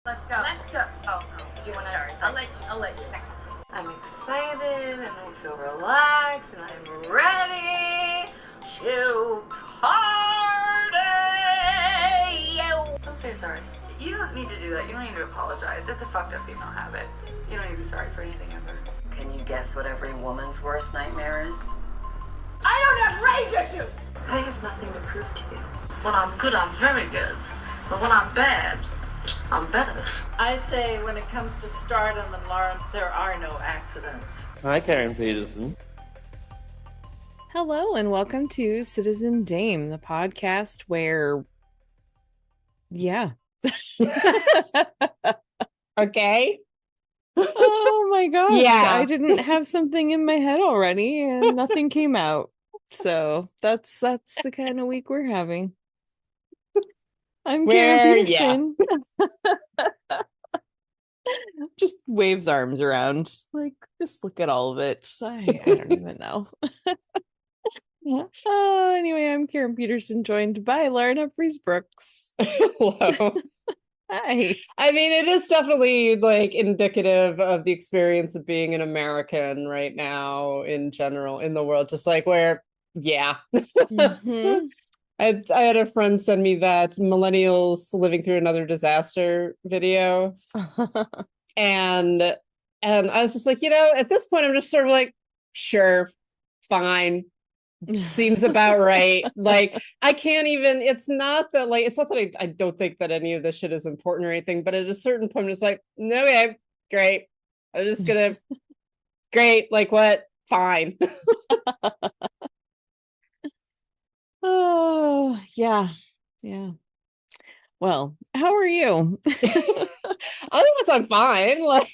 Let's go. Let's go. Oh, do you want to? Sorry. I'll let you. Next one. I'm excited and I feel relaxed and I'm ready to party. Let's say sorry. You don't need to do that. You don't need to apologize. It's a fucked up female habit. You don't need to be sorry for anything ever. Can you guess what every woman's worst nightmare is? I don't have rage issues. I have nothing to prove to you. When I'm good, I'm very good. But when I'm bad, I'm better. I say when it comes to stardom and Lauren, there are no accidents. Hi, Karen Peterson. Hello, and welcome to Citizen Dame, the podcast where, Okay. Oh my gosh. Yeah. I didn't have something in my head already and nothing came out. So that's the kind of week we're having. I'm Karen Peterson. Just waves arms around. Like, just look at all of it. I don't even know. Anyway, I'm Karen Peterson, joined by Lauren Humphries Brooks. Hello. Hi. I mean, it is definitely like indicative of the experience of being an American right now in general in the world, just like where, yeah. Mm-hmm. I had a friend send me that millennials living through another disaster video. and I was just like, at this point, I'm just sort of like, sure, fine. Seems about right. Like, I can't even, it's not that I don't think that any of this shit is important or anything, but at a certain point, it's like, okay, great. I'm just gonna, great, like what? Fine. Oh, yeah. Well, how are you? Otherwise, I'm fine. Like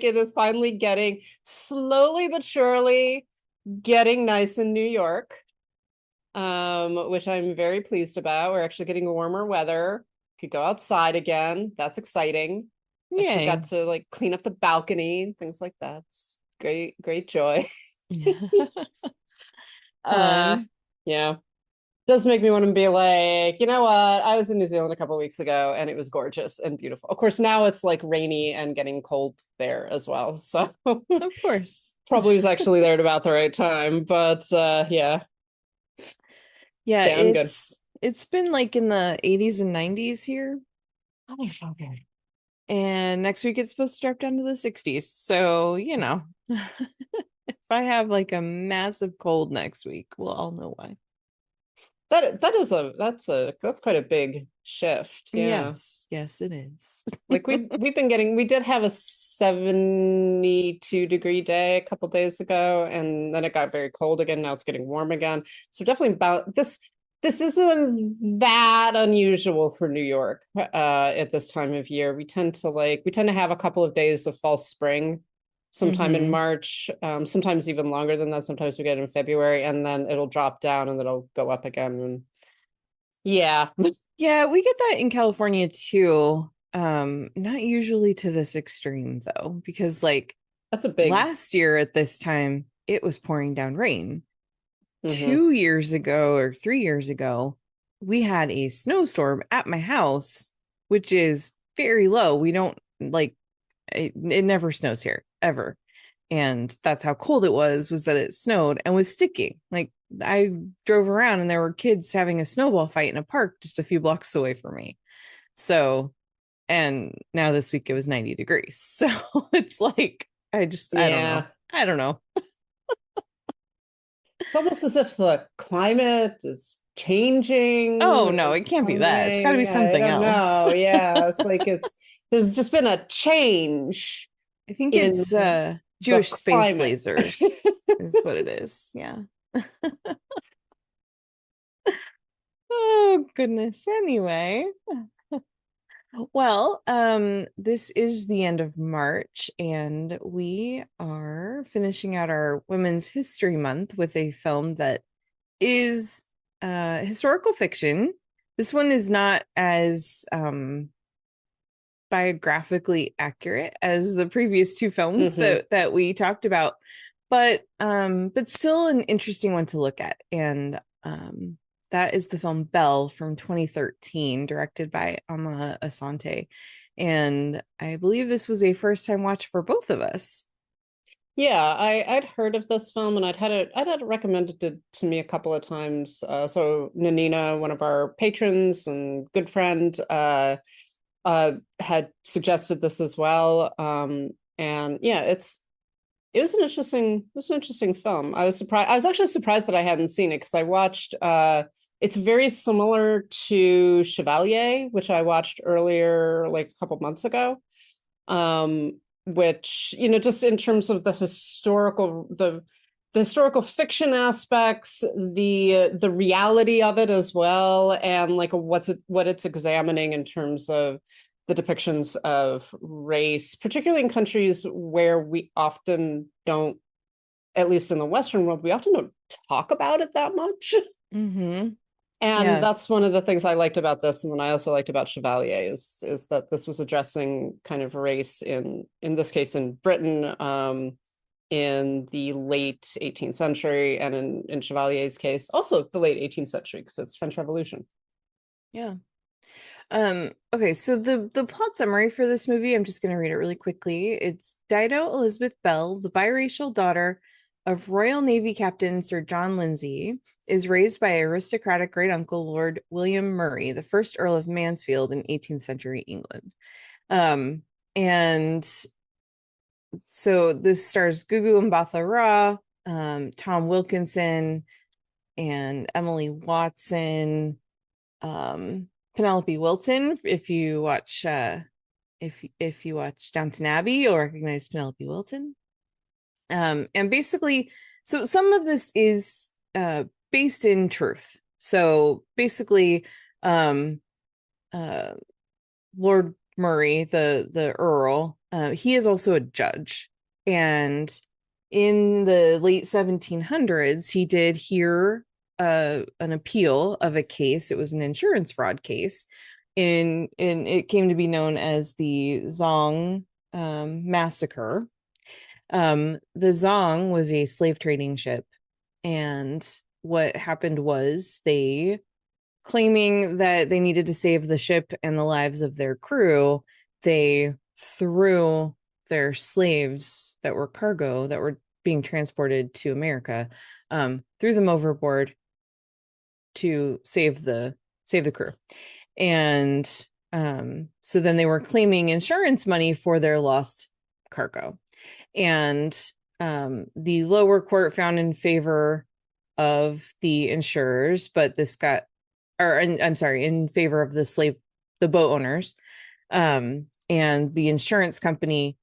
it is finally getting slowly but surely getting nice in New York, which I'm very pleased about. We're actually getting warmer weather. Could go outside again. That's exciting. Yeah, actually got to like clean up the balcony and things like that. It's great joy. Yeah. Does make me want to be like, you know what? I was in New Zealand a couple of weeks ago and it was gorgeous and beautiful. Of course, now it's like rainy and getting cold there as well. So of course. Probably was actually there at about the right time. But yeah. Yeah, I'm good. It's been like in the 80s and 90s here. Motherfucker. And next week it's supposed to drop down to the 60s. So, if I have like a massive cold next week, we'll all know why. That's quite a big shift. Yeah. Yes, it is. Like we did have a 72 degree day a couple days ago, and then it got very cold again. Now it's getting warm again. So definitely about this isn't that unusual for New York at this time of year. We tend to have a couple of days of false spring sometime in March, sometimes even longer than that. Sometimes we get in February, and then it'll drop down and then it'll go up again. And yeah. Yeah, we get that in California too. Not usually to this extreme though, because like that's a big last year at this time it was pouring down rain. 2 years ago or 3 years ago, we had a snowstorm at my house, which is very low. We don't like it never snows here ever. And that's how cold it was that it snowed and was sticking. Like I drove around and there were kids having a snowball fight in a park just a few blocks away from me. So, and now this week it was 90 degrees. So it's like, I don't know. It's almost as if the climate is changing. Oh no, it can't be that. It's got to be something else. No, yeah, it's like there's just been a change. I think it's Jewish space lasers is what it is. Yeah. Oh goodness. Anyway. Well, this is the end of March and we are finishing out our Women's History Month with a film that is historical fiction. This one is not as biographically accurate as the previous two films that we talked about, but still an interesting one to look at. And that is the film Belle from 2013, directed by Amma Asante. And I believe this was a first-time watch for both of us. Yeah, I'd heard of this film and I'd had it recommended to me a couple of times. So Nanina, one of our patrons and good friend, had suggested this as well. And yeah, it was an interesting film. I was actually surprised that I hadn't seen it because I watched it's very similar to Chevalier, which I watched earlier, like a couple months ago. Which, you know, just in terms of the historical fiction aspects, the reality of it as well, and like what it's examining in terms of the depictions of race, particularly in countries where we often don't, at least in the Western world, we often don't talk about it that much. Mm-hmm. And Yeah. that's one of the things I liked about this, and then I also liked about Chevalier is that this was addressing kind of race in this case in Britain, in the late 18th century, and in Chevalier's case also the late 18th century because it's French Revolution. Yeah. Okay, so the plot summary for this movie, I'm just going to read it really quickly. It's Dido Elizabeth Belle, the biracial daughter of Royal Navy Captain Sir John Lindsey, is raised by aristocratic great uncle Lord William Murray, the first Earl of Mansfield in 18th century England. And so this stars Gugu Mbatha-Raw, Tom Wilkinson, and Emily Watson, Penelope Wilton. If you watch if you watch Downton Abbey, you'll recognize Penelope Wilton. And basically, so some of this is based in truth. So basically, Lord Murray, the Earl, he is also a judge. And in the late 1700s, he did hear an appeal of a case. It was an insurance fraud case. And it came to be known as the Zong massacre. The Zong was a slave trading ship, and what happened was they, claiming that they needed to save the ship and the lives of their crew, they threw their slaves that were cargo that were being transported to America, threw them overboard to save the crew. And so then they were claiming insurance money for their lost cargo. And the lower court found in favor of the insurers, but this got, or I'm sorry, in favor of the boat owners. And the insurance company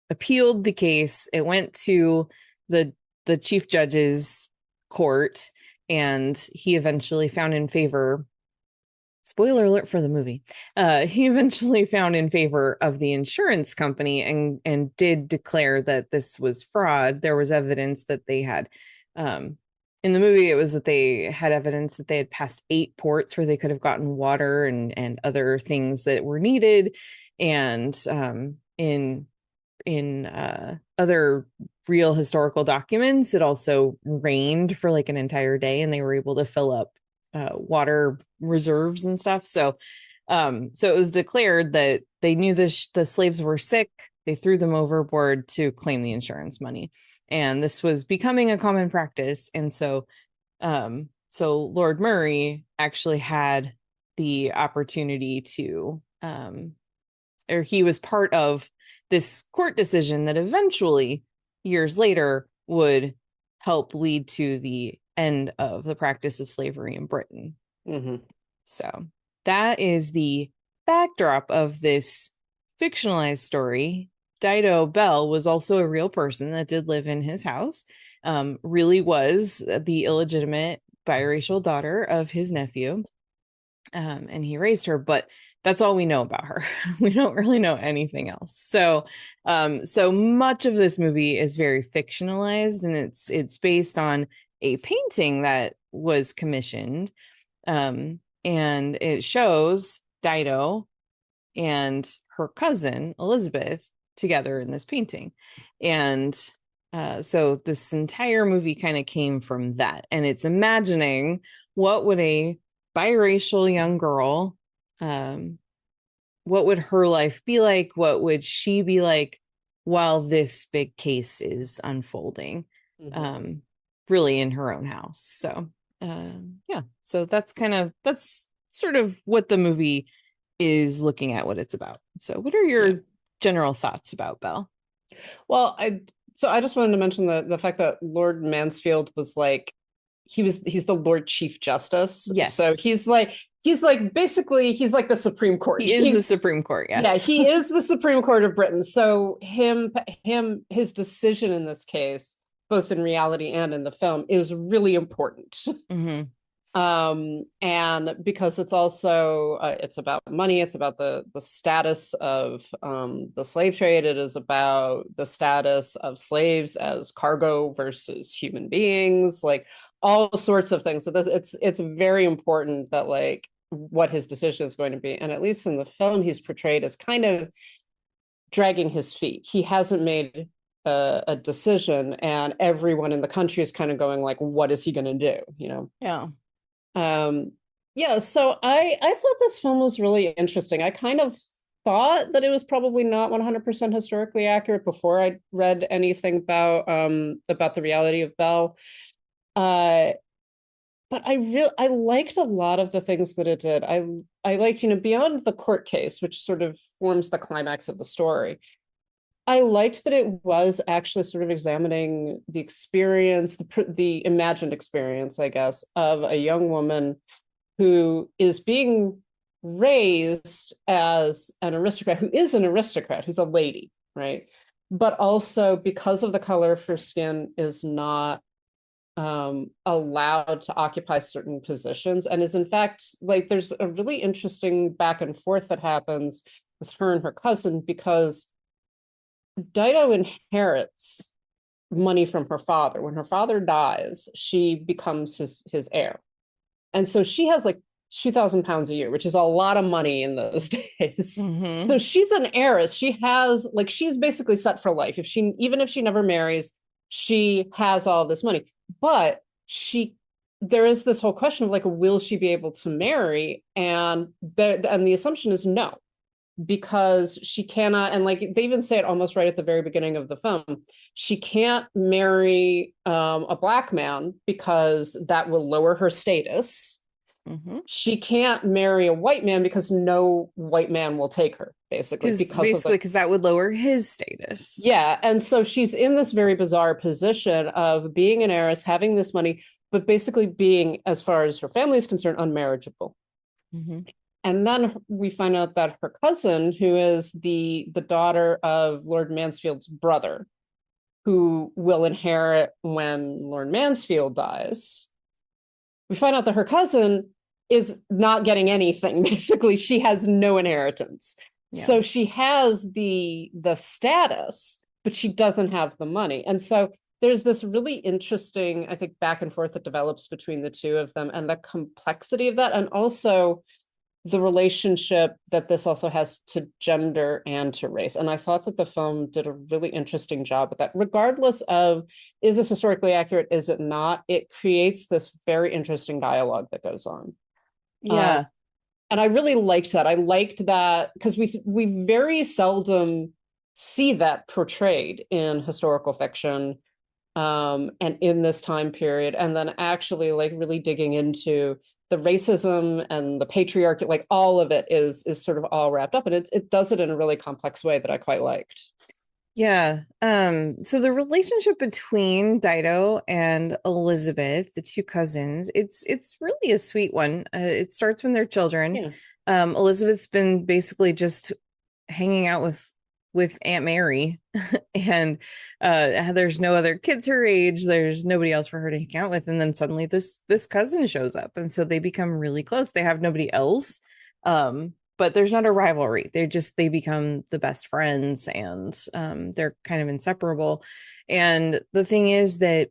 appealed the case. It went to the chief judge's court, and he eventually found in favor. Spoiler alert for the movie. He eventually found in favor of the insurance company and did declare that this was fraud. There was evidence that they had, in the movie, it was that they had evidence that they had passed 8 ports where they could have gotten water and other things that were needed. And in other real historical documents, it also rained for like an entire day, and they were able to fill up water reserves and stuff. So it was declared that they knew the slaves were sick. They threw them overboard to claim the insurance money, and this was becoming a common practice. And so Lord Murray actually had the opportunity to, or he was part of this court decision that eventually, years later, would help lead to the end of the practice of slavery in Britain. Mm-hmm. So that is the backdrop of this fictionalized story. Dido Belle was also a real person that did live in his house, really was the illegitimate biracial daughter of his nephew, and he raised her, but that's all we know about her. We don't really know anything else. So much of this movie is very fictionalized, and it's based on a painting that was commissioned, and it shows Dido and her cousin Elizabeth together in this painting. And so this entire movie kind of came from that, and it's imagining what would a biracial young girl what would her life be like? What would she be like while this big case is unfolding? Really in her own house. So yeah, so that's sort of what the movie is looking at, what it's about. So what are your general thoughts about Belle? Well, I just wanted to mention the fact that Lord Mansfield was like, he's the Lord Chief Justice. Yes. So he's basically the Supreme Court. He is the Supreme Court. Yes. Yeah, he is the Supreme Court of Britain. So his decision in this case, both in reality and in the film, is really important. And because it's also it's about money, it's about the status of the slave trade, it is about the status of slaves as cargo versus human beings, like all sorts of things. So it's very important that like what his decision is going to be. And at least in the film, he's portrayed as kind of dragging his feet. He hasn't made a decision, and everyone in the country is kind of going like, what is he going to do, you know? So I thought this film was really interesting. I kind of thought that it was probably not 100% historically accurate before I read anything about the reality of Belle, but I liked a lot of the things that it did. I liked, beyond the court case, which sort of forms the climax of the story, I liked that it was actually sort of examining the experience, the imagined experience, I guess, of a young woman who is being raised as an aristocrat, who's a lady, right? But also, because of the color of her skin, is not allowed to occupy certain positions, and is in fact, like, there's a really interesting back and forth that happens with her and her cousin, because Dido inherits money from her father. When her father dies, she becomes his heir. And so she has like £2,000 a year, which is a lot of money in those days. So she's an heiress. She's basically set for life. Even if she never marries, she has all this money. But there is this whole question of like, will she be able to marry? And the assumption is no, because she cannot, and like they even say it almost right at the very beginning of the film, she can't marry a black man because that will lower her status. She can't marry a white man because no white man will take her, basically because that would lower his status. Yeah, and so she's in this very bizarre position of being an heiress, having this money, but basically being, as far as her family is concerned, unmarriageable. And then we find out that her cousin, who is the daughter of Lord Mansfield's brother, who will inherit when Lord Mansfield dies, we find out that her cousin is not getting anything. Basically, she has no inheritance. So she has the status, but she doesn't have the money. And so there's this really interesting, I think, back and forth that develops between the two of them, and the complexity of that, and also the relationship that this also has to gender and to race. And I thought that the film did a really interesting job with that. Regardless of, is this historically accurate, is it not, it creates this very interesting dialogue that goes on. And I really liked that. I liked that because we very seldom see that portrayed in historical fiction, and in this time period, and then actually like really digging into the racism and the patriarchy, like all of it is sort of all wrapped up, and it does it in a really complex way that I quite liked. So the relationship between Dido and Elizabeth, the two cousins, it's really a sweet one. It starts when they're children. Elizabeth's been basically just hanging out with Aunt Mary, and there's no other kids her age, there's nobody else for her to hang out with, and then suddenly this cousin shows up, and so they become really close. They have nobody else, but there's not a rivalry. They become the best friends, and they're kind of inseparable. And the thing is that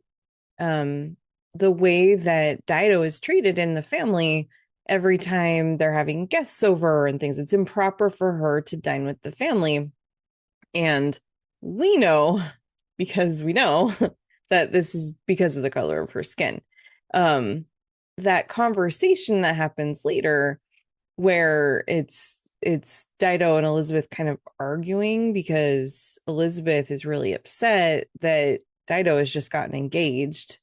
the way that Dido is treated in the family, every time they're having guests over and things, it's improper for her to dine with the family. And we know, because we know that this is because of the color of her skin. That conversation that happens later, where it's it's Dido and Elizabeth kind of arguing because Elizabeth is really upset that Dido has just gotten engaged,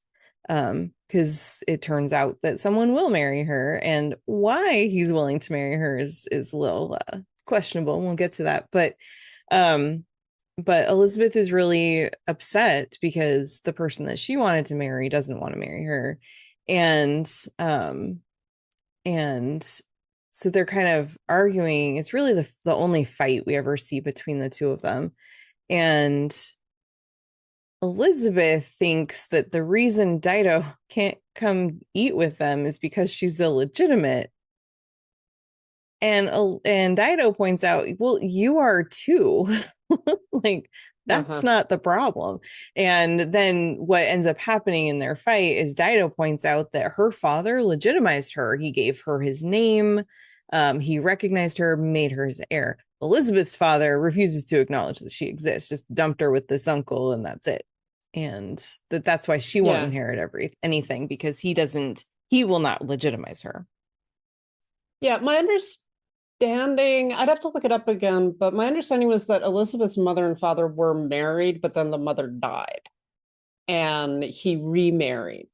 because it turns out that someone will marry her, and why he's willing to marry her is a little questionable, and we'll get to that. But Elizabeth is really upset because the person that she wanted to marry doesn't want to marry her, and so they're kind of arguing. It's really the only fight we ever see between the two of them. And Elizabeth thinks that the reason Dido can't come eat with them is because she's illegitimate. And Dido points out, well, you are too. Like, that's not the problem. And then what ends up happening in their fight is Dido points out that her father legitimized her. He gave her his name. He recognized her, made her his heir. Elizabeth's father refuses to acknowledge that she exists, just dumped her with this uncle, and that's it. And that's why she won't inherit anything, because he will not legitimize her. Yeah, my understanding, I'd have to look it up again, but my understanding was that Elizabeth's mother and father were married, but then the mother died and he remarried.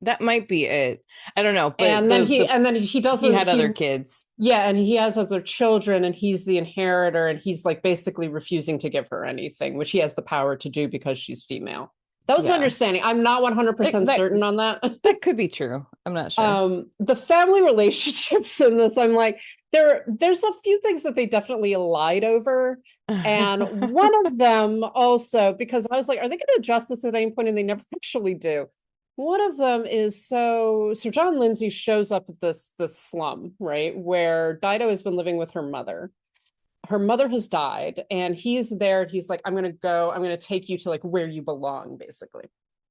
That might be it. I don't know. But then he had other kids. Yeah, and he has other children, and he's the inheritor, and he's like basically refusing to give her anything, which he has the power to do because she's female. That was my understanding. I'm not 100% certain on that. That could be true. I'm not sure. The family relationships in this, I'm like, there's a few things that they definitely lied over. And one of them also, because I was like, are they going to adjust this at any point? And they never actually do. One of them is Sir John Lindsay shows up at this slum, right, where Dido has been living with her mother. Her mother has died, and he's there. He's like, I'm going to take you to like where you belong, basically.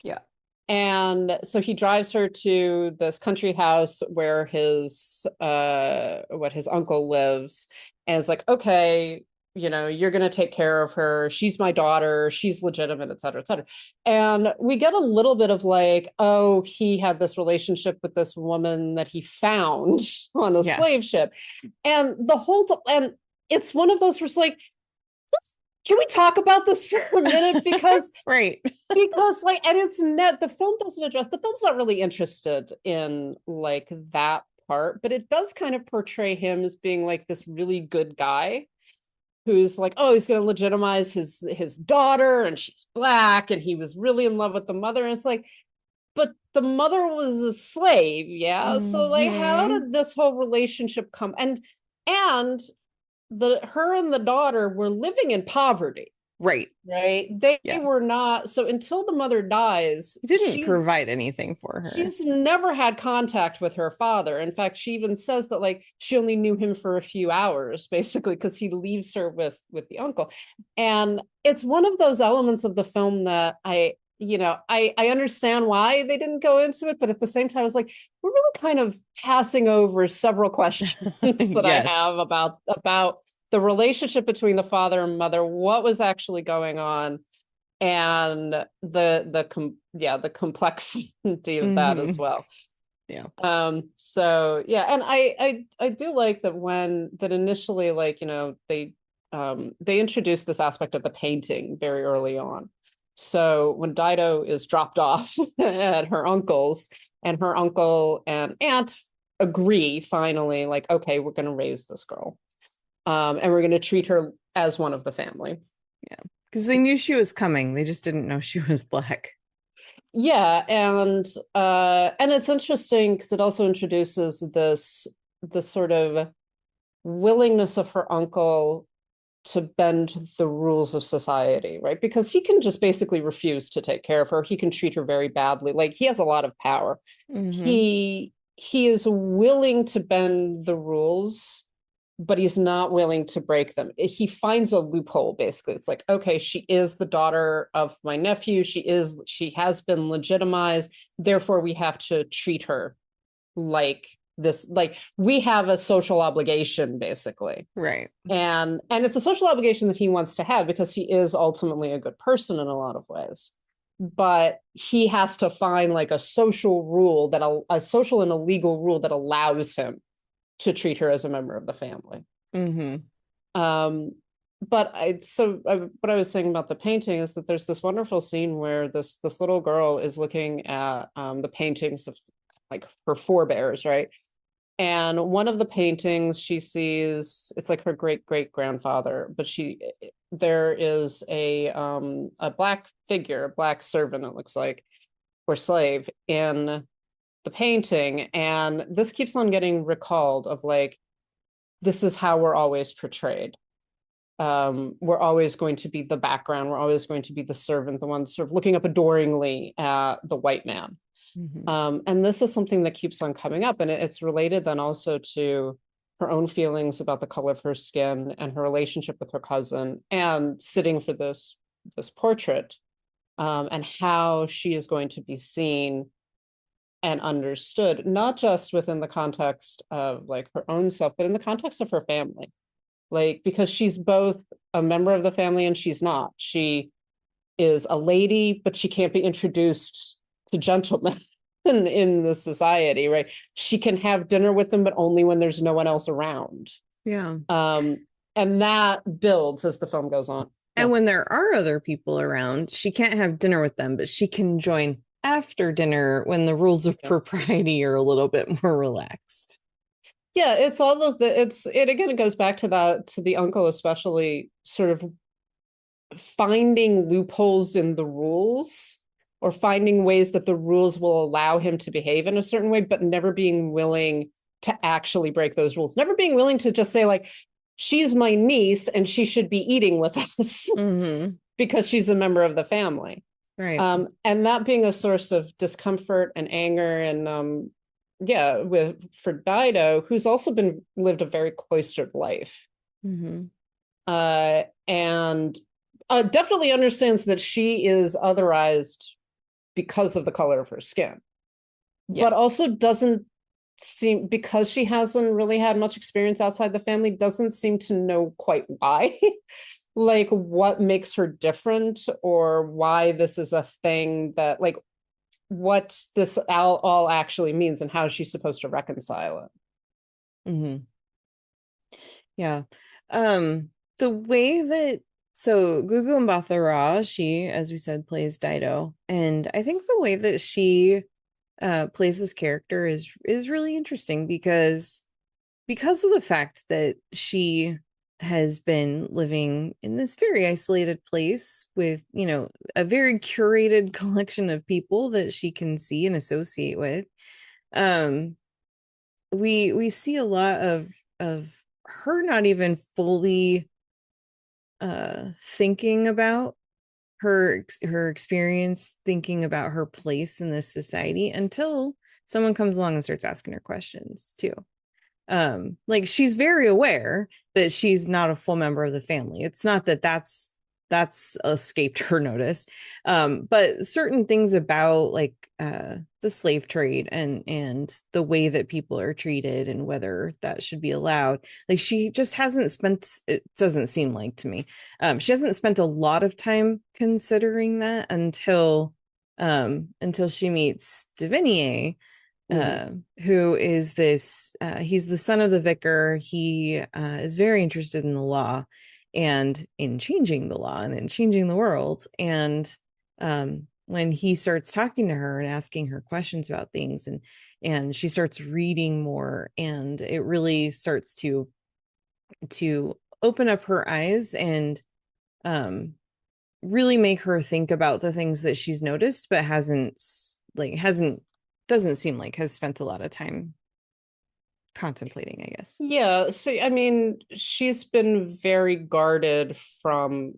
Yeah. And so he drives her to this country house where his uncle lives, and is like, okay, you're going to take care of her. She's my daughter. She's legitimate, et cetera, et cetera. And we get a little bit of like, oh, he had this relationship with this woman that he found on a slave ship. And and it's one of those where it's like, can we talk about this for a minute? Because, right. Because like, and the film doesn't address, the film's not really interested in like that part, but it does kind of portray him as being like this really good guy who's like, oh, he's going to legitimize his daughter, and she's black, and he was really in love with the mother. And it's like, but the mother was a slave. Yeah. Mm-hmm. So like, how did this whole relationship come? And her and the daughter were living in poverty. Right. They were not. So until the mother dies, he didn't provide anything for her. She's never had contact with her father. In fact, she even says that like she only knew him for a few hours, basically, because he leaves her with the uncle. And it's one of those elements of the film that I understand why they didn't go into it, but at the same time, I was like, we're really kind of passing over several questions that I have about the relationship between the father and mother, what was actually going on, and the complexity of that as well. Yeah. So yeah, and I do like that initially, like, they introduced this aspect of the painting very early on. So when Dido is dropped off at her uncle's, and her uncle and aunt agree finally, like, okay, we're going to raise this girl. And we're going to treat her as one of the family. Yeah, because they knew she was coming. They just didn't know she was black. Yeah, and it's interesting because it also introduces this sort of willingness of her uncle to bend the rules of society, right? Because he can just basically refuse to take care of her. He can treat her very badly. Like, he has a lot of power. Mm-hmm. He is willing to bend the rules, but he's not willing to break them. He finds a loophole, basically. It's like, okay, she is the daughter of my nephew. She has been legitimized. Therefore, we have to treat her like this. Like, we have a social obligation, basically. Right. And it's a social obligation that he wants to have because he is ultimately a good person in a lot of ways. But he has to find like a social rule a social and a legal rule that allows him to treat her as a member of the family. Mm-hmm. What I was saying about the painting is that there's this wonderful scene where this little girl is looking at the paintings of like her forebears, right? And one of the paintings she sees, it's like her great grandfather, but there is a black figure, a black servant, it looks like, or slave in the painting, and this keeps on getting recalled of like, this is how we're always portrayed. We're always going to be the background. We're always going to be the servant, the one sort of looking up adoringly at the white man. Mm-hmm. And this is something that keeps on coming up, and it's related then also to her own feelings about the color of her skin and her relationship with her cousin, and sitting for this portrait, and how she is going to be seen and understood, not just within the context of like her own self, but in the context of her family. Like, because she's both a member of the family and she's not. She is a lady, but she can't be introduced to gentlemen in the society, right? She can have dinner with them, but only when there's no one else around. Yeah. And that builds as the film goes on. And when there are other people around, she can't have dinner with them, but she can join after dinner when the rules of propriety are a little bit more relaxed. Yeah, it's all of it again, it goes back to the uncle, especially sort of finding loopholes in the rules, or finding ways that the rules will allow him to behave in a certain way, but never being willing to actually break those rules. Never being willing to just say like, she's my niece and she should be eating with us mm-hmm. because she's a member of the family. Right. And that being a source of discomfort and anger and for Dido, who's also lived a very cloistered life, mm-hmm. And definitely understands that she is otherized because of the color of her skin, but also doesn't seem, because she hasn't really had much experience outside the family, doesn't seem to know quite why, like what makes her different, or why this is a thing that like, what this all actually means and how she's supposed to reconcile it. Mm-hmm. Yeah. The way that, so Gugu Mbatha-Raw, she, as we said, plays Dido, and I think the way that she plays this character is really interesting because of the fact that she has been living in this very isolated place with, you know, a very curated collection of people that she can see and associate with. We see a lot of her not even fully thinking about her experience, thinking about her place in this society, until someone comes along and starts asking her questions too. Like, she's very aware that she's not a full member of the family. It's not that that's escaped her notice, but certain things about like the slave trade and the way that people are treated and whether that should be allowed, like she just hasn't spent, it doesn't seem like to me, she hasn't spent a lot of time considering that until she meets Divinier, who is this he's the son of the vicar. He is very interested in the law and in changing the law and in changing the world. And when he starts talking to her and asking her questions about things, and she starts reading more, and it really starts to open up her eyes and really make her think about the things that she's noticed but doesn't seem like has spent a lot of time contemplating, I guess. Yeah, so I mean, she's been very guarded from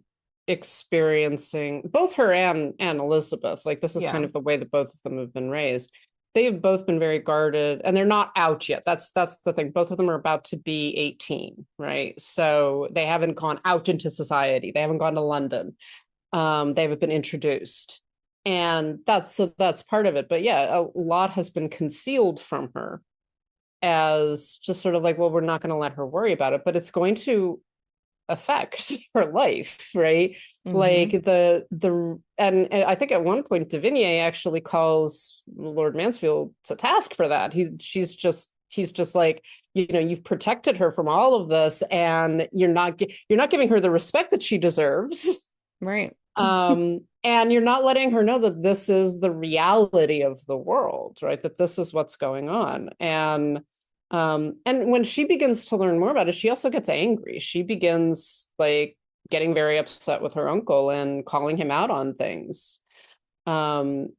experiencing, both her and Elizabeth, like this is kind of the way that both of them have been raised. They have both been very guarded, and they're not out yet. That's the thing. Both of them are about to be 18, right? So they haven't gone out into society. They haven't gone to London. They haven't been introduced. And that's part of it. But yeah, a lot has been concealed from her as just sort of like, well, we're not going to let her worry about it, but it's going to affect her life, right? Mm-hmm. Like and I think at one point Divinier actually calls Lord Mansfield to task for that. He's he's just like, you've protected her from all of this, and you're not giving her the respect that she deserves. Right. And you're not letting her know that this is the reality of the world, right? That this is what's going on. And when she begins to learn more about it, she also gets angry. She begins like getting very upset with her uncle and calling him out on things. And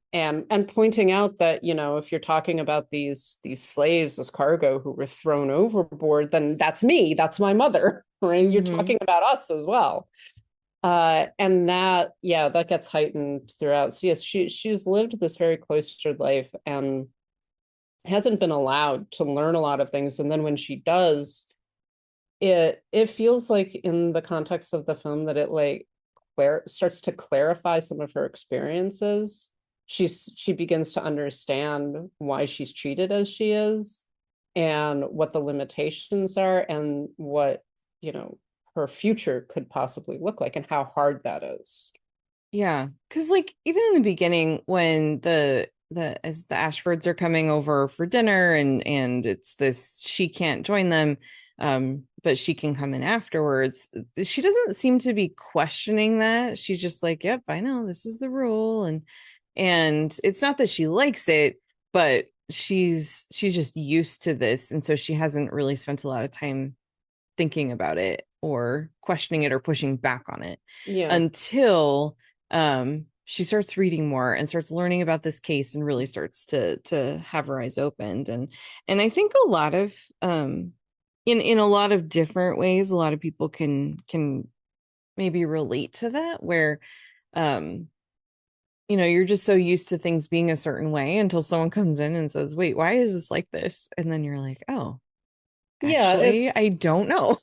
pointing out that, if you're talking about these slaves as cargo who were thrown overboard, then that's me, that's my mother, right? You're talking about us as well. And that gets heightened throughout. So yes, she's lived this very cloistered life and hasn't been allowed to learn a lot of things. And then when she does, it feels like in the context of the film that it like starts to clarify some of her experiences. She begins to understand why she's treated as she is, and what the limitations are, and what her future could possibly look like, and how hard that is. Yeah, because like even in the beginning, when as the Ashfords are coming over for dinner, and it's this, she can't join them, but she can come in afterwards. She doesn't seem to be questioning that. She's just like, yep, I know this is the rule, and it's not that she likes it, but she's just used to this, and so she hasn't really spent a lot of time thinking about it or questioning it or pushing back on it until she starts reading more and starts learning about this case and really starts to have her eyes opened. And I think a lot of in a lot of different ways, a lot of people can maybe relate to that, where you're just so used to things being a certain way until someone comes in and says, wait, why is this like this? And then you're like, oh, actually, I don't know.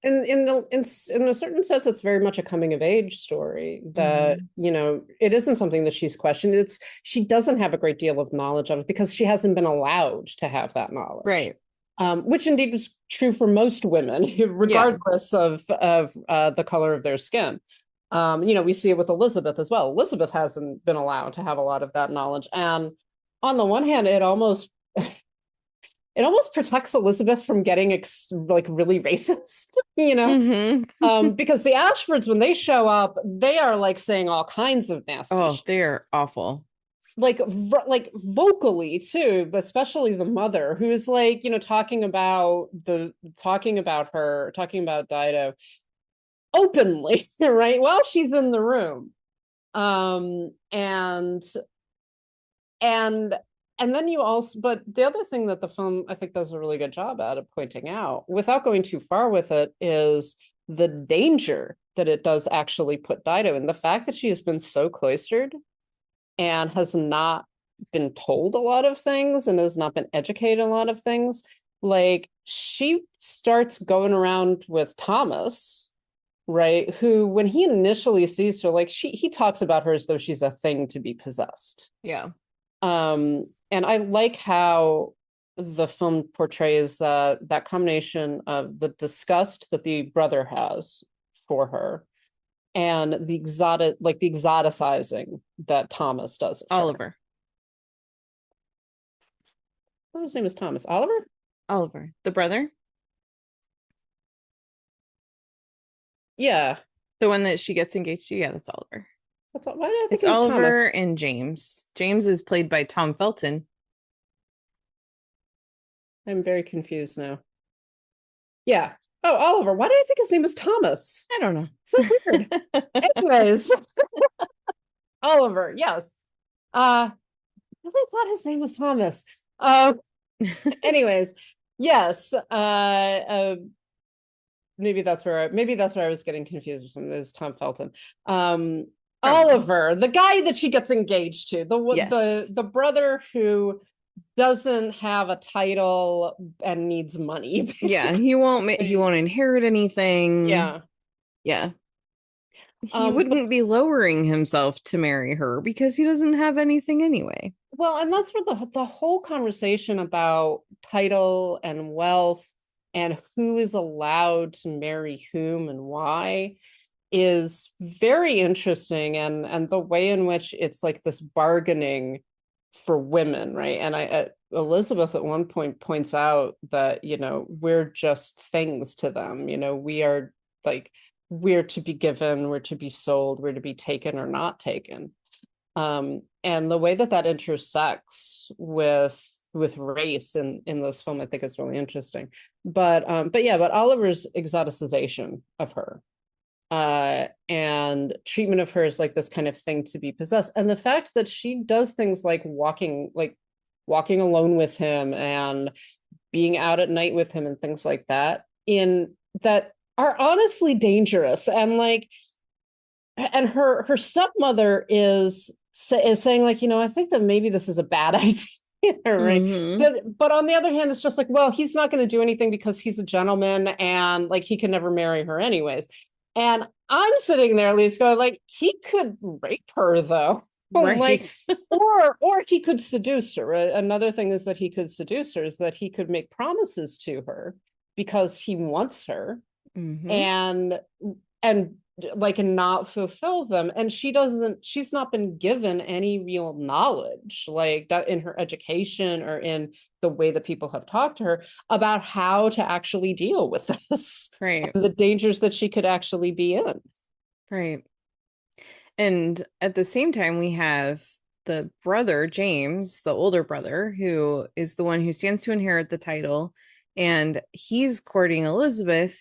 in a certain sense, it's very much a coming of age story that, it isn't something that she's questioned. She doesn't have a great deal of knowledge of it because she hasn't been allowed to have that knowledge. Right. Which indeed is true for most women, regardless of the color of their skin. We see it with Elizabeth as well. Elizabeth hasn't been allowed to have a lot of that knowledge. And on the one hand, it almost protects Elizabeth from getting really racist, because the Ashfords, when they show up, they are like saying all kinds of nasty shit. They're awful. Like vocally too, but especially the mother, who is like, talking about Dido openly, right? While she's in the room. And then you also, but the other thing that the film, I think, does a really good job at of pointing out, without going too far with it, is the danger that it does actually put Dido in. The fact that she has been so cloistered and has not been told a lot of things and has not been educated a lot of things. Like, she starts going around with Thomas, right? Who, when he initially sees her, like he talks about her as though she's a thing to be possessed. Yeah. And I like how the film portrays that combination of the disgust that the brother has for her and the exoticizing that Thomas does. Oliver. What his name is? Thomas. Oliver? Oliver. The brother? Yeah. The one that she gets engaged to? Yeah, that's Oliver. That's all. Why did I think it's it was Oliver Thomas? And James. James is played by Tom Felton. I'm very confused now. Yeah. Oh, Oliver. Why did I think his name was Thomas? I don't know. So weird. Anyways. Oliver, yes. I really thought his name was Thomas. Anyways, yes. Maybe that's where I was getting confused or something. It was Tom Felton. Oliver, the guy that she gets engaged to, the brother who doesn't have a title and needs money. Basically. Yeah, he won't inherit anything. Yeah. He wouldn't be lowering himself to marry her because he doesn't have anything anyway. Well, and that's where the whole conversation about title and wealth and who is allowed to marry whom and why is very interesting, and the way in which it's like this bargaining for women, right? And Elizabeth at one point points out that, we're just things to them. We are like, we're to be given, we're to be sold, we're to be taken or not taken. And the way that intersects with race in this film, I think is really interesting. But Oliver's exoticization of her and treatment of her as like this kind of thing to be possessed, and the fact that she does things like walking alone with him and being out at night with him and things like that, in that are honestly dangerous. And her stepmother is saying like, I think that maybe this is a bad idea. Right. Mm-hmm. But on the other hand, it's just like, well, he's not going to do anything because he's a gentleman and like he can never marry her anyways. And I'm sitting there at least going like, he could rape her though. Right. Like, or he could seduce her. Another thing is that he could seduce her, is that he could make promises to her because he wants her, and like, and not fulfill them. And she's not been given any real knowledge like that in her education or in the way that people have talked to her about how to actually deal with this, right, and the dangers that she could actually be in. Right. And at the same time, we have the brother, James, the older brother, who is the one who stands to inherit the title, and he's courting Elizabeth.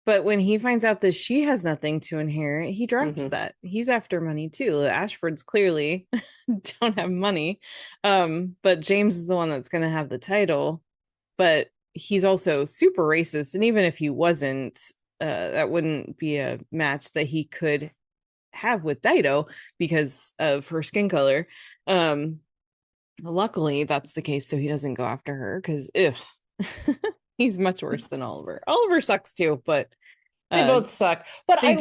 But when he finds out that she has nothing to inherit, he drops that. He's after money too. The Ashfords clearly don't have money. But James is the one that's going to have the title. But he's also super racist. And even if he wasn't, that wouldn't be a match that he could have with Dido because of her skin color. Luckily, that's the case. So he doesn't go after her because he's much worse than Oliver. Oliver sucks too, but they both suck. But I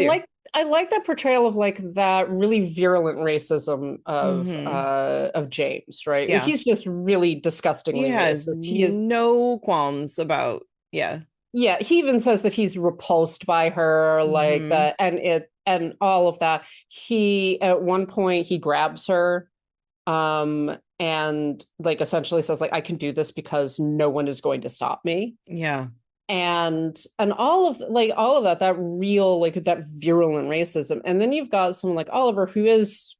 like that portrayal of like that really virulent racism of James, right? Yeah. Like, he's just really disgustingly racist. He has no qualms about Yeah, he even says that he's repulsed by her, like that, and all of that. He at one point he grabs her and like essentially says like, I can do this because no one is going to stop me. Yeah. And all of that real, like, that virulent racism. And then you've got someone like Oliver who is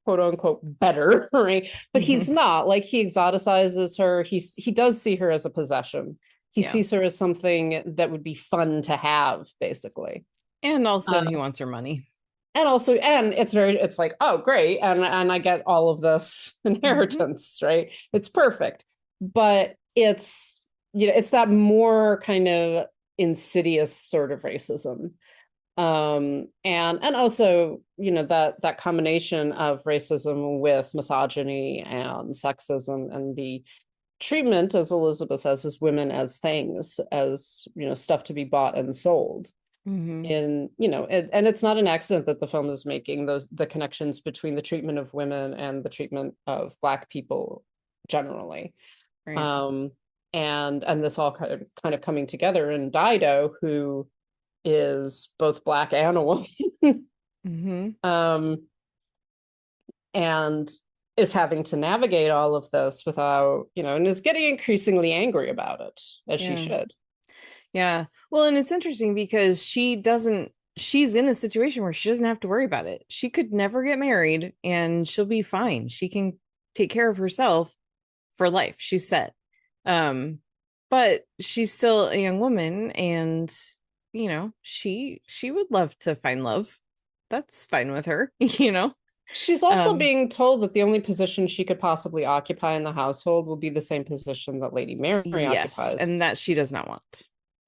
quote unquote better, right? But he's not. Like, he exoticizes her. He does see her as a possession. He sees her as something that would be fun to have, basically. And also he wants her money. And it's like, oh, great. And I get all of this inheritance, right? It's perfect. But it's that more kind of insidious sort of racism. And also, that combination of racism with misogyny and sexism and the treatment, as Elizabeth says, as women as things, as, stuff to be bought and sold. And it's not an accident that the film is making the connections between the treatment of women and the treatment of Black people generally. Right. And this all kind of coming together in Dido, who is both Black and a woman, and is having to navigate all of this without, and is getting increasingly angry about it, as she should. Yeah. Well, and it's interesting because she's in a situation where she doesn't have to worry about it. She could never get married and she'll be fine. She can take care of herself for life. She's set. But she's still a young woman and, she would love to find love. That's fine with her, She's also being told that the only position she could possibly occupy in the household will be the same position that Lady Mary occupies. And that she does not want.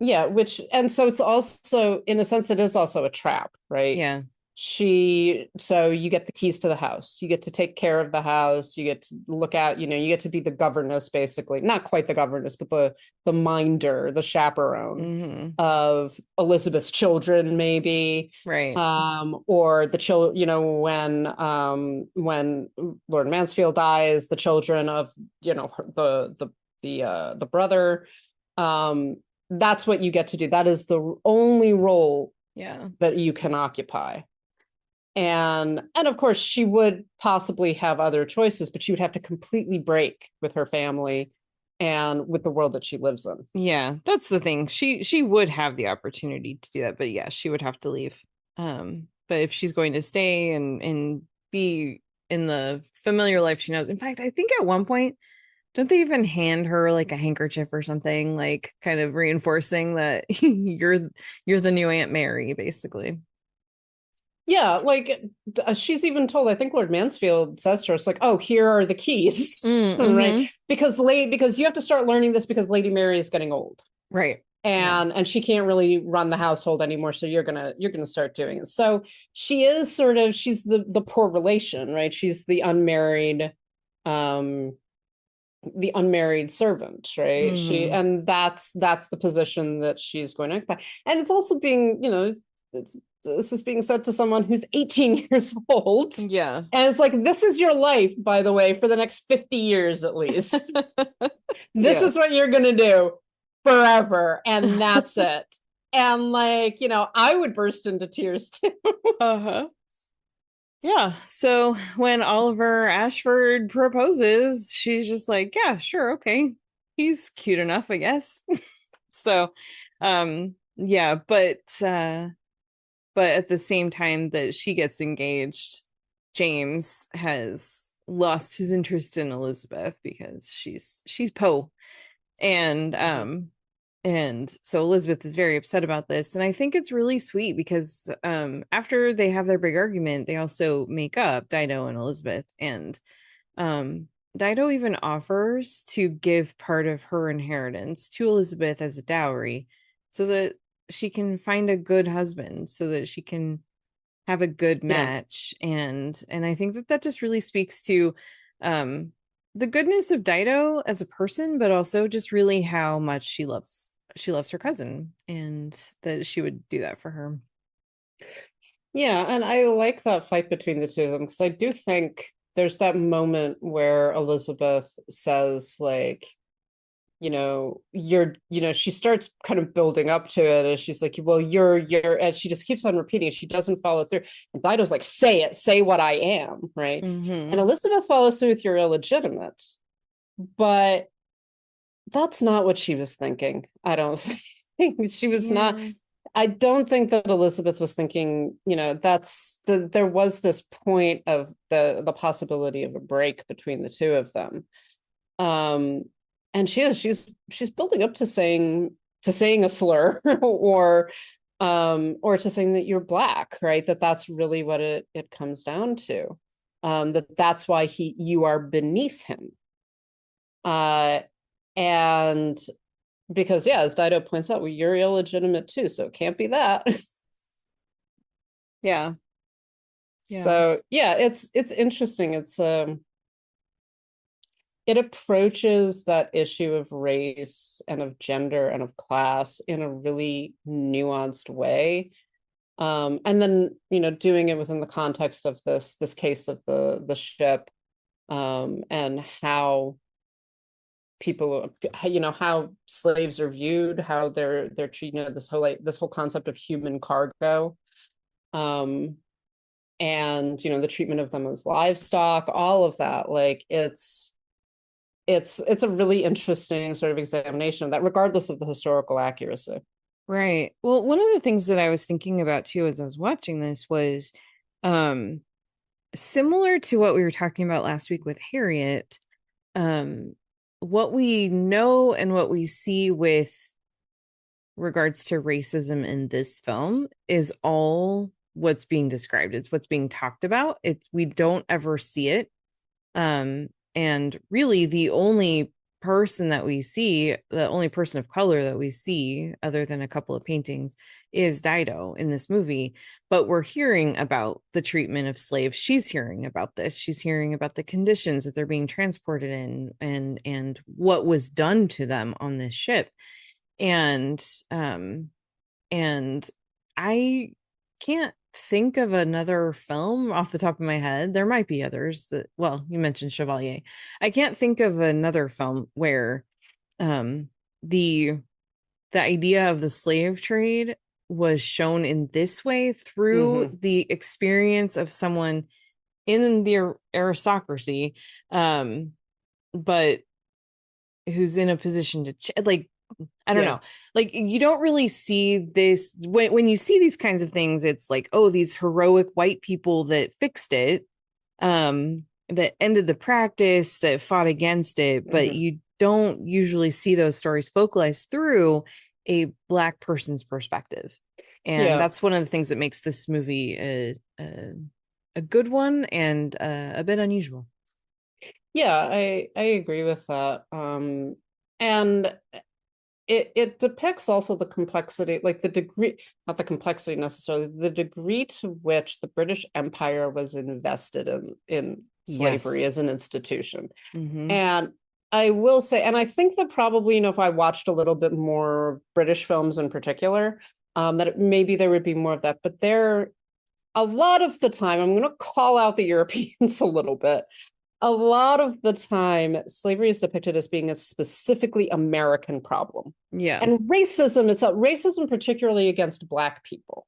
Yeah, and so it's also, in a sense, it is also a trap, right? Yeah. So you get the keys to the house, you get to take care of the house, you get to look at, you get to be the governess, basically, not quite the governess, but the minder, the chaperone of Elizabeth's children, maybe, right? Or the children, when Lord Mansfield dies, the children of the brother, that's what you get to do. That is the only role that you can occupy. And of course she would possibly have other choices, but she would have to completely break with her family and with the world that she lives in. Yeah, that's the thing. She would have the opportunity to do that, but yeah, she would have to leave. But if she's going to stay and be in the familiar life she knows. In fact, I think at one point, don't they even hand her like a handkerchief or something, like kind of reinforcing that you're the new Aunt Mary, basically. Yeah, like she's even told, I think Lord Mansfield says to her, it's like, oh, here are the keys. Mm-hmm. Right? Because you have to start learning this because Lady Mary is getting old. Right. And she can't really run the household anymore, so you're gonna start doing it. So she is she's the poor relation, right? She's the unmarried servant, right? Mm-hmm. And that's the position that she's going to occupy. And it's also being, this is being said to someone who's 18 years old. Yeah. And it's like, this is your life, by the way, for the next 50 years at least. This is what you're going to do forever. And that's it. And like, I would burst into tears too. Uh-huh. Yeah. So when Oliver Ashford proposes, she's just like, yeah, sure. Okay. He's cute enough, I guess. So, yeah, but at the same time that she gets engaged, James has lost his interest in Elizabeth because she's Poe. And so Elizabeth is very upset about this. And I think it's really sweet because after they have their big argument, they also make up, Dido and Elizabeth. And Dido even offers to give part of her inheritance to Elizabeth as a dowry so that she can find a good husband, so that she can have a good match. And I think that just really speaks to the goodness of Dido as a person, but also just really how much she loves her cousin, and that she would do that for her. Yeah, and I like that fight between the two of them, because I do think there's that moment where Elizabeth says, like, she starts kind of building up to it, and she's like, well, you're, and she just keeps on repeating it. She doesn't follow through. And Dido's like, say what I am, right? Mm-hmm. And Elizabeth follows through with you're illegitimate. But that's not what she was thinking. I don't think she was not. I don't think that Elizabeth was thinking, there was this point of the possibility of a break between the two of them. And she's building up to saying a slur or to saying that you're black, right? That's really what it comes down to. That's why you are beneath him. And because, as Dido points out, well, you're illegitimate too, so it can't be that. Yeah. So it's interesting. It approaches that issue of race and of gender and of class in a really nuanced way. And then, doing it within the context of this case of the ship, and how people, how slaves are viewed, how they're treated, this whole concept of human cargo, and the treatment of them as livestock, all of that. Like it's a really interesting sort of examination of that, regardless of the historical accuracy. Right. Well, one of the things that I was thinking about too as I was watching this was similar to what we were talking about last week with Harriet. What we know and what we see with regards to racism in this film is all what's being described. It's what's being talked about. We don't ever see it. And really the only person that we see, the only person of color that we see, other than a couple of paintings, is Dido in this movie. But we're hearing about the treatment of slaves. She's hearing about this. She's hearing about the conditions that they're being transported in, and what was done to them on this ship. And I can't think of another film off the top of my head. There might be others that, well, you mentioned Chevalier. I can't think of another film where the idea of the slave trade was shown in this way through the experience of someone in the aristocracy, but who's in a position to like, I don't know, like you don't really see this when you see these kinds of things. It's like, oh, these heroic white people that fixed it, that ended the practice, that fought against it, but you don't usually see those stories focalized through a Black person's perspective. And that's one of the things that makes this movie a good one and a bit unusual. Yeah, I agree with that. And it depicts also the complexity, like the degree, not the complexity necessarily, the degree to which the British Empire was invested in slavery as an institution. And I will say, and I think that probably, if I watched a little bit more British films in particular, that maybe there would be more of that. But there, a lot of the time, I'm going to call out the Europeans a little bit. A lot of the time, slavery is depicted as being a specifically American problem. Yeah. And racism, particularly against Black people,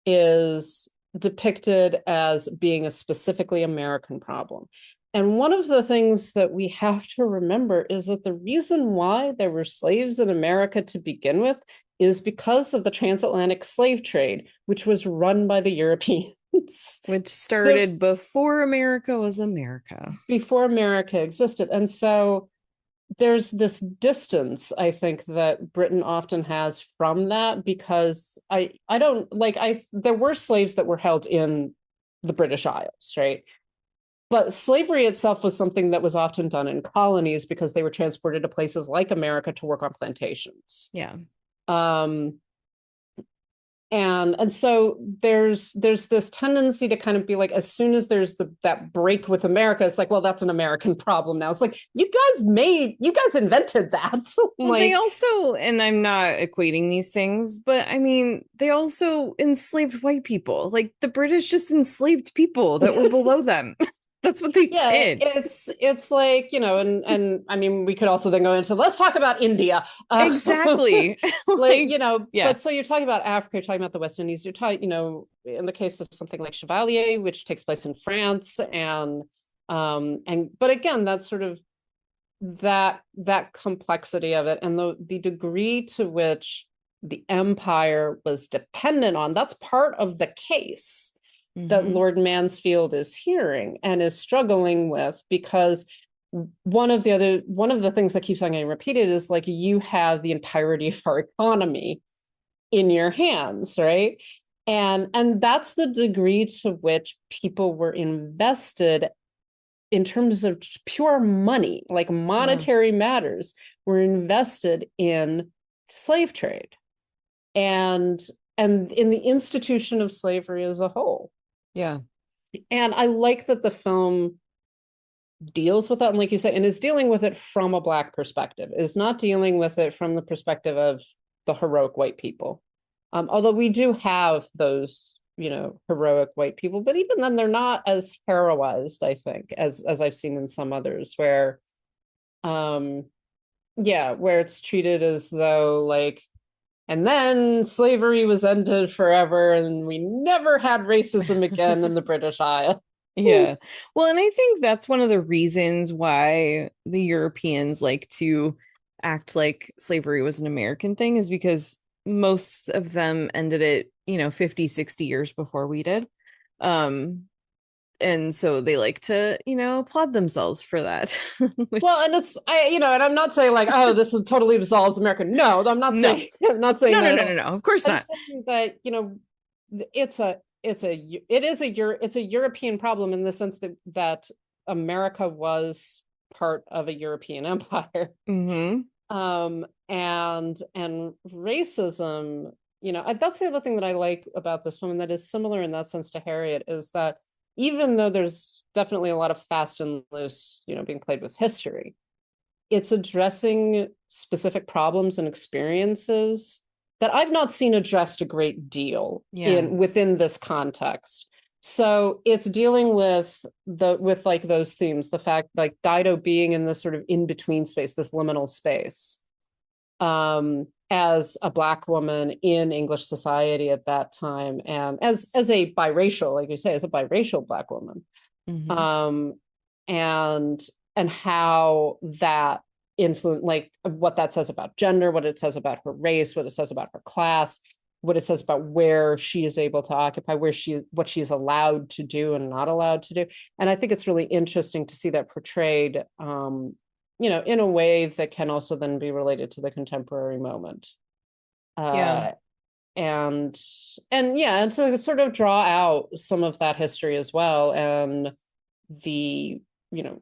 is depicted as being a specifically American problem. And one of the things that we have to remember is that the reason why there were slaves in America to begin with is because of the transatlantic slave trade, which was run by the Europeans. Which started before America was America. Before America existed. And so there's this distance, I think, that Britain often has from that, because there were slaves that were held in the British Isles, right? But slavery itself was something that was often done in colonies because they were transported to places like America to work on plantations. Yeah. And so there's this tendency to kind of be like, as soon as there's that break with America, it's like, well, that's an American problem now. It's like, you guys invented that. Well, they also, and I'm not equating these things, but I mean, they also enslaved white people. Like the British just enslaved people that were below them. That's what they did. It's like, and I mean, we could also then go into, let's talk about India. Exactly. But so you're talking about Africa, you're talking about the West Indies, you're talking, in the case of something like Chevalier, which takes place in France, but again, that's sort of that complexity of it, and the degree to which the empire was dependent on, that's part of the case that Lord Mansfield is hearing and is struggling with, because one of the things that keeps on getting repeated is like, you have the entirety of our economy in your hands, right? And that's the degree to which people were invested in terms of pure money, like monetary matters, were invested in slave trade and in the institution of slavery as a whole. Yeah. And I like that the film deals with that, and like you say, and is dealing with it from a Black perspective, is not dealing with it from the perspective of the heroic white people. Although we do have those, heroic white people, but even then they're not as heroized, I think, as I've seen in some others, where it's treated as though like, and then slavery was ended forever and we never had racism again in the British Isles. Yeah. Well, and I think that's one of the reasons why the Europeans like to act like slavery was an American thing, is because most of them ended it, 50, 60 years before we did. And so they like to, applaud themselves for that. Well, and and I'm not saying like, oh, this totally absolves America. No, I'm not saying. I'm not saying no. Of course not. I'm saying that it's a European problem in the sense that America was part of a European empire. And racism, that's the other thing that I like about this woman that is similar in that sense to Harriet, is that even though there's definitely a lot of fast and loose, being played with history, it's addressing specific problems and experiences that I've not seen addressed a great deal within this context. So it's dealing with like those themes, the fact like Dido being in this sort of in-between space, this liminal space, as a Black woman in English society at that time, and as a biracial, like you say, as a biracial Black woman, Mhm. and how that influence, like what that says about gender, what it says about her race, what it says about her class, what it says about where she is able to occupy, what she's allowed to do and not allowed to do. And I think it's really interesting to see that portrayed, in a way that can also then be related to the contemporary moment. Yeah. And to sort of draw out some of that history as well, and the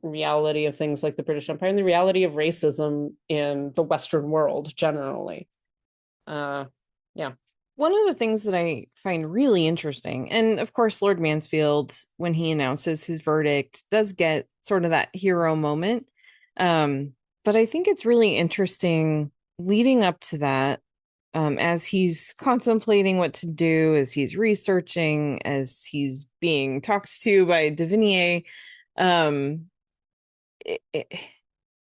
reality of things like the British Empire and the reality of racism in the Western world generally. Yeah. One of the things that I find really interesting, and of course, Lord Mansfield, when he announces his verdict, does get sort of that hero moment. But I think it's really interesting leading up to that, as he's contemplating what to do, as he's researching, as he's being talked to by Divinier. Um,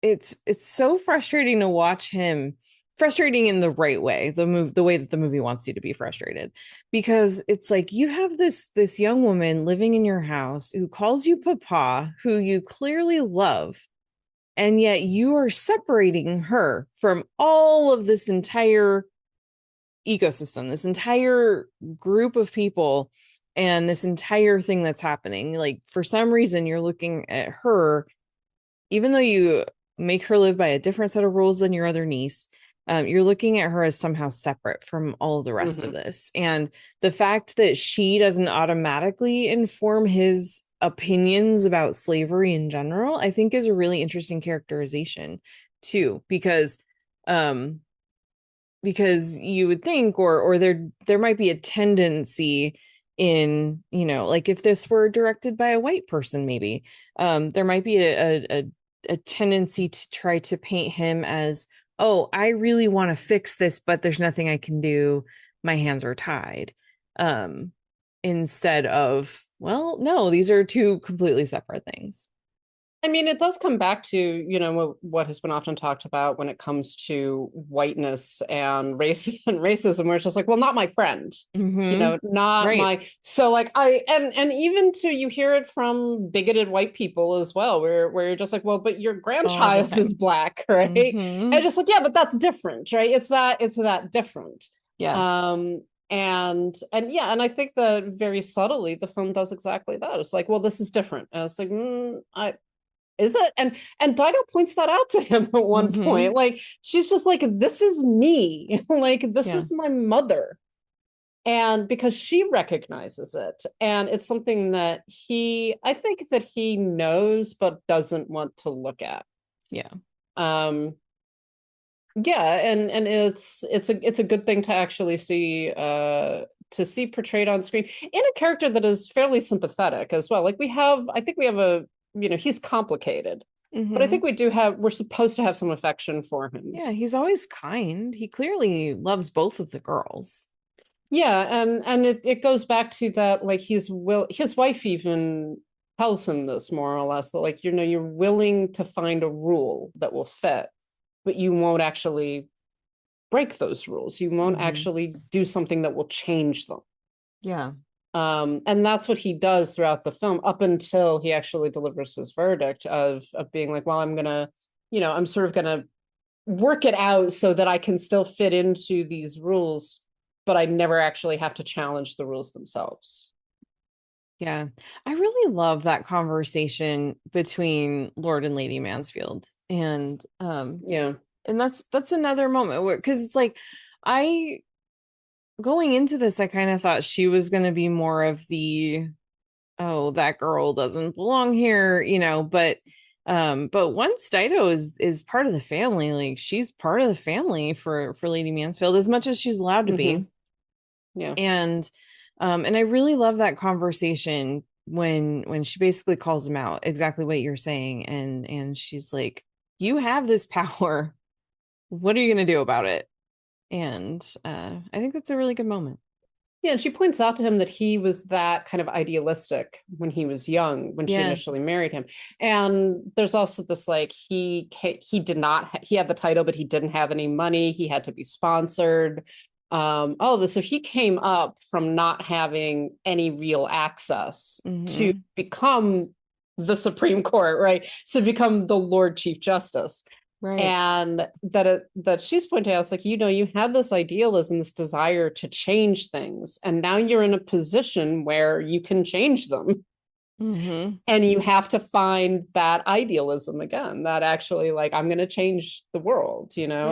it's so frustrating to watch him, frustrating in the right way, the way that the movie wants you to be frustrated, because it's like you have this young woman living in your house who calls you papa, who you clearly love, and yet you are separating her from all of this entire ecosystem, this entire group of people, and this entire thing that's happening. Like, for some reason, you're looking at her, even though you make her live by a different set of rules than your other niece, you're looking at her as somehow separate from all of the rest of this. And the fact that she doesn't automatically inform his opinions about slavery in general, I think is a really interesting characterization too, because you would think, or there might be a tendency in, like if this were directed by a white person, maybe there might be a tendency to try to paint him as, oh, I really want to fix this, but there's nothing I can do, my hands are tied, instead of, well, no, these are two completely separate things. I mean, it does come back to, what has been often talked about when it comes to whiteness and race and racism, where it's just like, well, not my friend, not Right. my, so like and even you hear it from bigoted white people as well, where you're just like, well, but your All the grandchild is time. Black, right? And just like, yeah, but that's different, right? It's that different. Yeah. And I think that very subtly the film does exactly that. It's like, well, this is different. And it's like, is it? And Dido points that out to him at one point. Like, she's just like, this is me. Like, this is my mother. And because she recognizes it. And it's something that I think that he knows, but doesn't want to look at. Yeah. And it's a good thing to actually see portrayed on screen in a character that is fairly sympathetic as well. Like, I think we have he's complicated, but I think we're supposed to have some affection for him. Yeah, he's always kind. He clearly loves both of the girls. Yeah, and it goes back to that, like, his wife even tells him this, more or less, that, like, you're willing to find a rule that will fit, but you won't actually break those rules. You won't actually do something that will change them. Yeah. And that's what he does throughout the film, up until he actually delivers his verdict of being like, well, I'm sort of gonna work it out so that I can still fit into these rules, but I never actually have to challenge the rules themselves. Yeah. I really love that conversation between Lord and Lady Mansfield. And and that's another moment where, because it's like, going into this, I kind of thought she was going to be more of the, oh, that girl doesn't belong here, but once Dido is part of the family, like, she's part of the family for Lady Mansfield, as much as she's allowed to be. Yeah. And I really love that conversation when she basically calls him out, exactly what you're saying, and she's like, you have this power, what are you going to do about it? And I think that's a really good moment. Yeah, and she points out to him that he was that kind of idealistic when he was young, when she initially married him. And there's also this like he did not he had the title, but he didn't have any money. He had to be sponsored. All of this. So he came up from not having any real access to become the Supreme Court, right? To become the Lord Chief Justice. Right. And that she's pointing out, it's like, you know, you had this idealism, this desire to change things, and now you're in a position where you can change them. And you have to find that idealism again, that actually, like, I'm going to change the world, you know,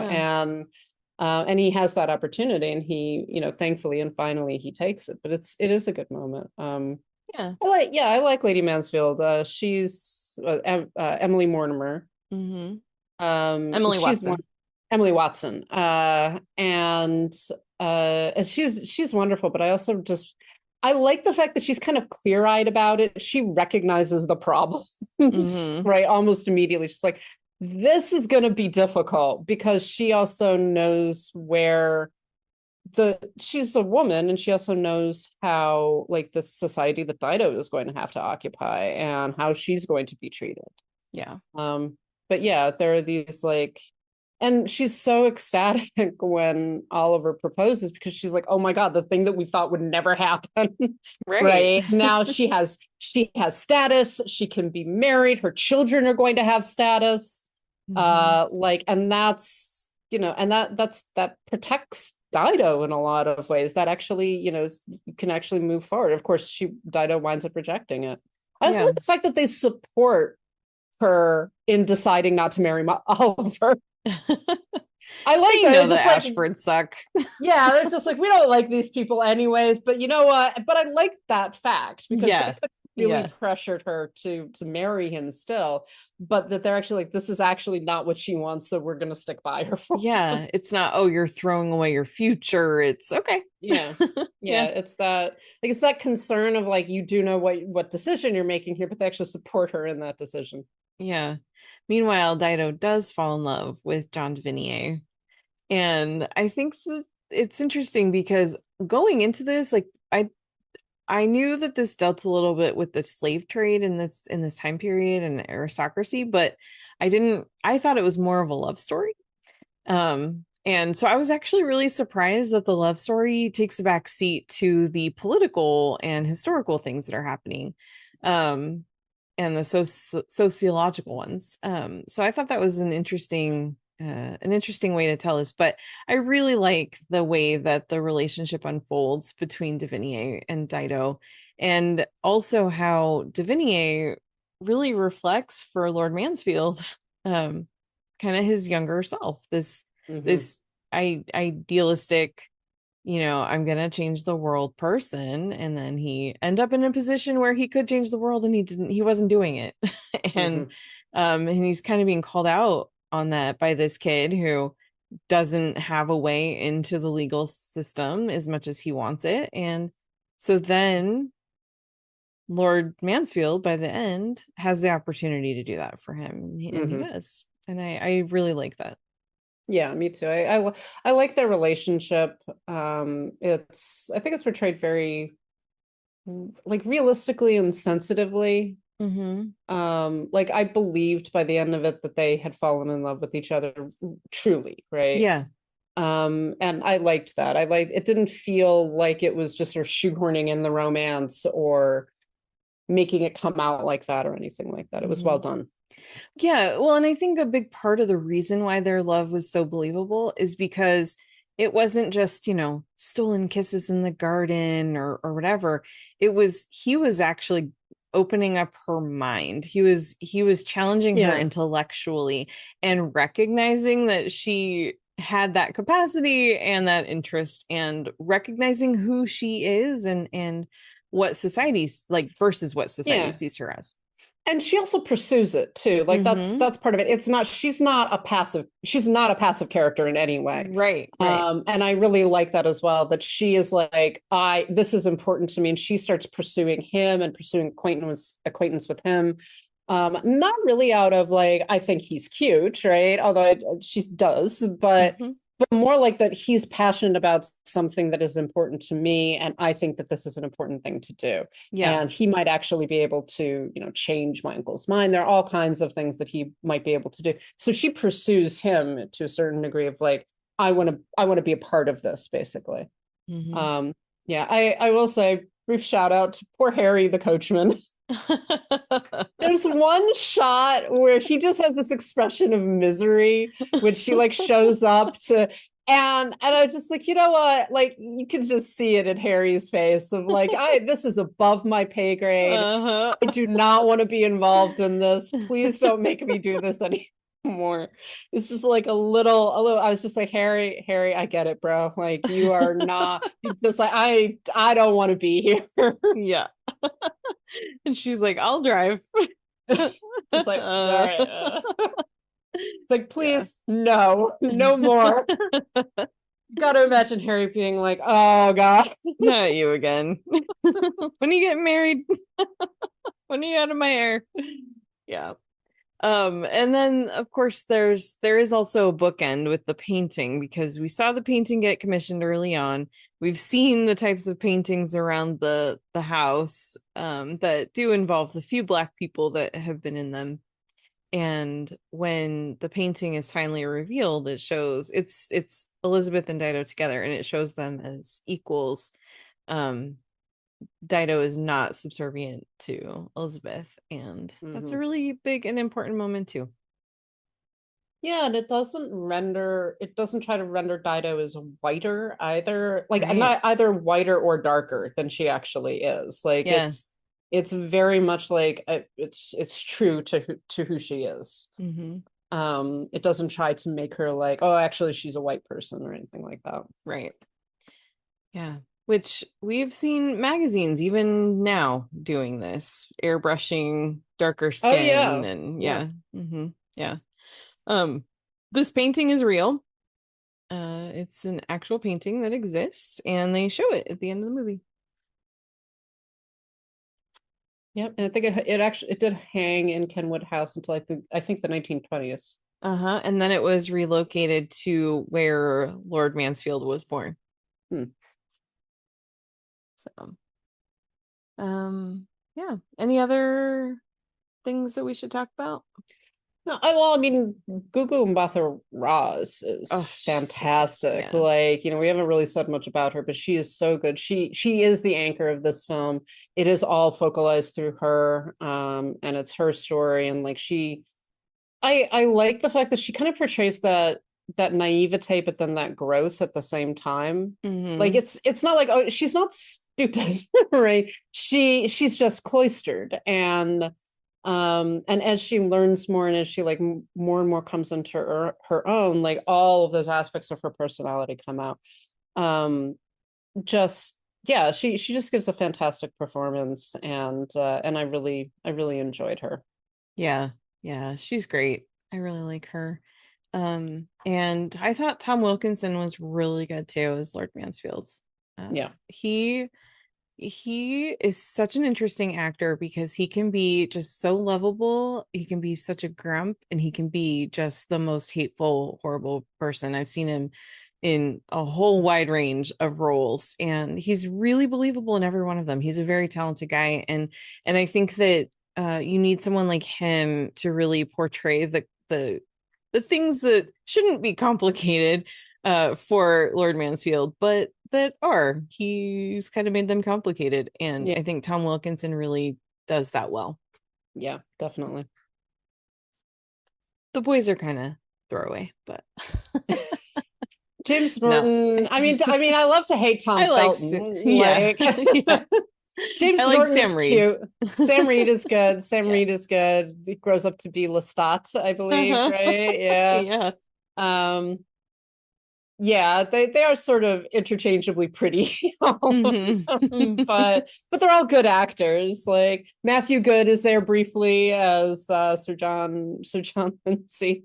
and he has that opportunity, and he, you know, thankfully and finally he takes it. But it is a good moment. I like Lady Mansfield. She's Emily Mortimer. Emily Watson. Emily Watson. And she's wonderful, but I also I like the fact that she's kind of clear-eyed about it. She recognizes the problems, right? Almost immediately. She's like, this is going to be difficult, because she also knows where she's a woman, and she also knows how, like, the society that Dido is going to have to occupy and how she's going to be treated. Yeah. But yeah, there are these like, and she's so ecstatic when Oliver proposes, because she's like, oh my God, the thing that we thought would never happen. Right. Now she has status. She can be married. Her children are going to have status. And that's, you know, and that protects Dido in a lot of ways. That actually, you know, can actually move forward. Of course, Dido winds up rejecting it. I also like the fact that they support her in deciding not to marry Oliver. I like that. The Ashfords suck. Yeah, they're just like, we don't like these people anyways, but you know what? But I like that fact, because they really pressured her to marry him still, but that they're actually like, this is actually not what she wants, so we're gonna stick by her for it. It's not, oh, you're throwing away your future. It's okay. It's that concern of like, you do know what decision you're making here, but they actually support her in that decision. Meanwhile, Dido does fall in love with John Divinier, and I think that it's interesting because going into this, like, I knew that this dealt a little bit with the slave trade in this time period and aristocracy, but I thought it was more of a love story. And so I was actually really surprised that the love story takes a back seat to the political and historical things that are happening, and the sociological ones. So I thought that was an interesting way to tell this, but I really like the way that the relationship unfolds between Divinier and Dido, and also how Divinier really reflects for Lord Mansfield, kind of his younger self, this idealistic, you know, I'm gonna change the world person, and then he end up in a position where he could change the world and he wasn't doing it. And he's kind of being called out on that by this kid who doesn't have a way into the legal system as much as he wants it. And so then Lord Mansfield by the end has the opportunity to do that for him, and he does. And I really like that. Yeah, me too. I like their relationship. I think it's portrayed very, like, realistically and sensitively. Like, I believed by the end of it that they had fallen in love with each other truly, right? And I liked that. It didn't feel like it was just sort of shoehorning in the romance or making it come out like that or anything like that. It was well done. Yeah, well, and I think a big part of the reason why their love was so believable is because it wasn't just, you know, stolen kisses in the garden or whatever. He was actually opening up her mind. He was challenging her intellectually and recognizing that she had that capacity and that interest, and recognizing who she is and what society's like versus what society sees her as. And she also pursues it too. Like that's part of it. She's not a passive character in any way. Right. And I really like that as well, that she is like, this is important to me. And she starts pursuing him and pursuing acquaintance with him. Not really out of like, I think he's cute, right? Although she does, but but more like that he's passionate about something that is important to me, and I think that this is an important thing to do. Yeah. And he might actually be able to, change my uncle's mind. There are all kinds of things that he might be able to do. So she pursues him to a certain degree of like, I want to be a part of this, basically. Mhm. Yeah, I will say, brief shout out to poor Harry the coachman. There's one shot where he just has this expression of misery when she like shows up to, and I was just like, you know what, like you can just see it in Harry's face of like, this is above my pay grade. Uh-huh. I do not want to be involved in this. Please don't make me do this anymore. This is like a little. I was just like, Harry, I get it, bro. Like you are not just like I don't want to be here. Yeah. And she's like, I'll drive. Just like, all right. Like, please, no more. Gotta imagine Harry being like, oh god, not you again. When are you getting married? When are you out of my hair? Yeah. And then of course there is also a bookend with the painting, because we saw the painting get commissioned early on. We've seen the types of paintings around the house that do involve the few Black people that have been in them. And when the painting is finally revealed, it shows it's Elizabeth and Dido together, and it shows them as equals. Dido is not subservient to Elizabeth, and that's a really big and important moment too. Yeah, and it doesn't try to render Dido as whiter either, like Right. not either whiter or darker than she actually is. Like Yeah. it's very much like it's true to who she is. Mm-hmm. It doesn't try to make her like, oh, actually she's a white person or anything like that. Right. Yeah. Which we've seen magazines even now doing this, airbrushing darker skin. Oh, yeah. And yeah. Mm-hmm. Yeah. This painting is real. It's an actual painting that exists, and they show it at the end of the movie. Yep, and I think it did hang in Kenwood House until I think the 1920s. And then it was relocated to where Lord Mansfield was born. So, yeah. Any other things that we should talk about? No, I mean, Gugu Mbatha-Raw is fantastic. Yeah. Like, we haven't really said much about her, but she is so good. She is the anchor of this film. It is all focalized through her, and it's her story. And like I like the fact that she kind of portrays that naivete, but then that growth at the same time. Mm-hmm. Like it's not like, oh, she's not stupid, right? She's just cloistered, and as she learns more, and as she like more and more comes into her own, like all of those aspects of her personality come out. She just gives a fantastic performance, and I really enjoyed her. Yeah, she's great. I really like her. And I thought Tom Wilkinson was really good too as Lord Mansfield. He is such an interesting actor, because he can be just so lovable, he can be such a grump, and he can be just the most hateful, horrible person. I've seen him in a whole wide range of roles, and he's really believable in every one of them. He's a very talented guy, and I think that you need someone like him to really portray the things that shouldn't be complicated for Lord Mansfield, but that he's kind of made them complicated. And I think Tom Wilkinson really does that well. Yeah, definitely. The boys are kind of throwaway, but James Norton. No. I mean, I love to hate Tom Felton. James Norton is cute. Sam Reid is good. Reid is good. He grows up to be Lestat, I believe, right? Yeah. They are sort of interchangeably pretty, but they're all good actors. Like Matthew Good is there briefly as Sir John Lindsay.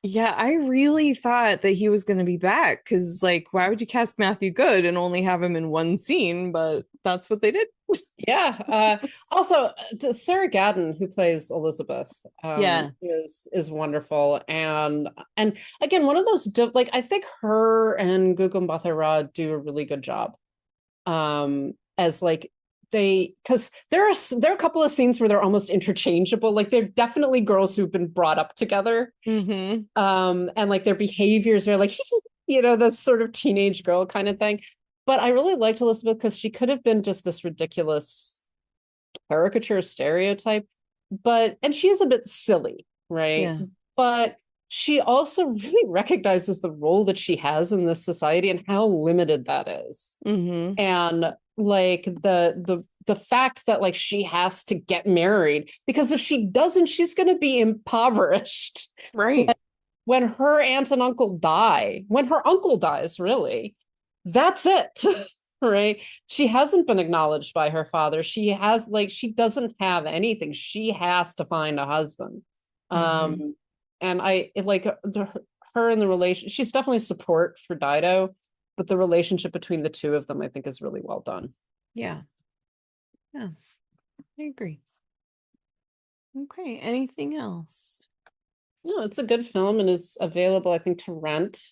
Yeah, I really thought that he was going to be back because, like, why would you cast Matthew Good and only have him in one scene? But that's what they did. Yeah. Also, Sarah Gadon, who plays Elizabeth, Yeah. is wonderful, and again, one of those like I think her and Gugu Mbatha-Raw do a really good job, as like because there are a couple of scenes where they're almost interchangeable. Like they're definitely girls who've been brought up together, Mm-hmm. and like their behaviors are like this sort of teenage girl kind of thing. But I really liked Elizabeth because she could have been just this ridiculous caricature stereotype, and she is a bit silly, right? Yeah. But she also really recognizes the role that she has in this society and how limited that is. Mm-hmm. And like the fact that like she has to get married because if she doesn't, she's going to be impoverished. Right. When her aunt and uncle die, when her uncle dies, really, that's it. Right? She hasn't been acknowledged by her father. She doesn't have anything. She has to find a husband. Mm-hmm. And her and the relation, she's definitely support for Dido, but the relationship between the two of them, I think, is really well done. Yeah. I agree. Okay. Anything else? No, it's a good film and is available, I think, to rent.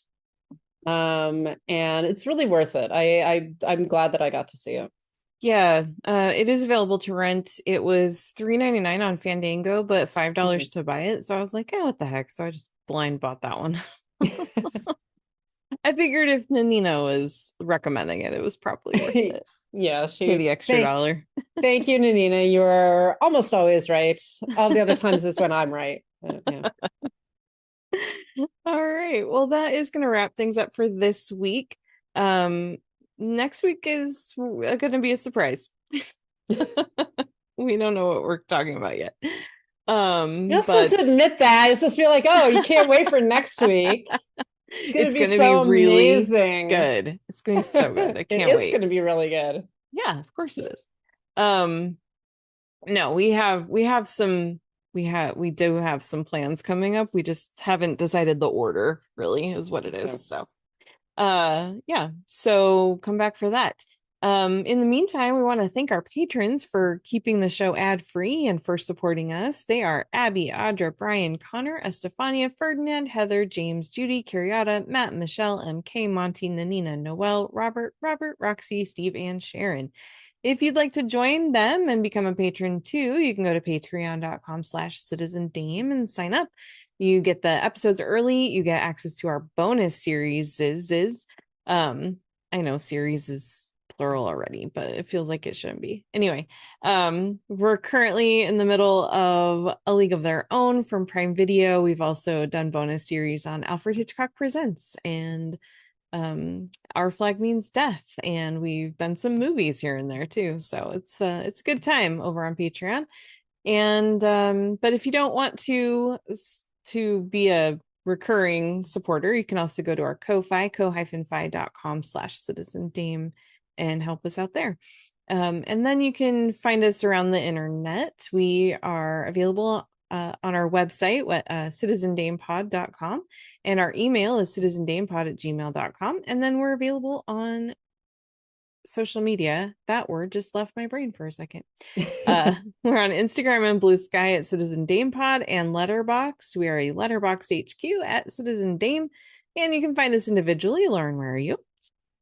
And it's really worth it. I'm glad that I got to see it. Yeah, it is available to rent. It was $3.99 on Fandango, but $5 to buy it. So I was like, what the heck? So I just blind bought that one. I figured if Nanina was recommending it, it was probably worth it. Yeah, Pay the extra dollar. Thank you, Nanina. You're almost always right. All the other times is when I'm right. Yeah. All right. Well, that is going to wrap things up for this week. Next week is going to be a surprise. We don't know what we're talking about yet. You're supposed to admit that. You're supposed to be like, oh, you can't wait for next week. It's going to be so really amazing. Good. It's going to be so good. I can't wait. It's going to be really good. Yeah, of course it is. No, we do have some plans coming up. We just haven't decided the order, really, is what it is. Yeah. So yeah, so come back for that. In the meantime, we want to thank our patrons for keeping the show ad-free and for supporting us. They are Abby, Audra, Brian, Connor, Estefania, Ferdinand, Heather, James, Judy, Carriata, Matt, Michelle, MK, Monty, Nanina, Noel, Robert, Roxy, Steve, and Sharon. If you'd like to join them and become a patron too, you can go to patreon.com/citizendame and sign up. You get the episodes early. You get access to our bonus series. I know series is plural already, but it feels like it shouldn't be. Anyway, we're currently in the middle of A League of Their Own from Prime Video. We've also done bonus series on Alfred Hitchcock Presents and Our Flag Means Death, and we've done some movies here and there too. So it's a good time over on Patreon. And but if you don't want to be a recurring supporter, you can also go to our Ko-Fi, ko-fi.com/citizendame and help us out there. And then you can find us around the internet. We are available on our website, citizendamepod.com, and our email is citizendamepod@gmail.com. And then we're available on social media. That word just left my brain for a second. We're on Instagram and Blue Sky at Citizen Dame Pod, and Letterboxd. We are a Letterboxd HQ at Citizen Dame, and you can find us individually. Lauren, where are you?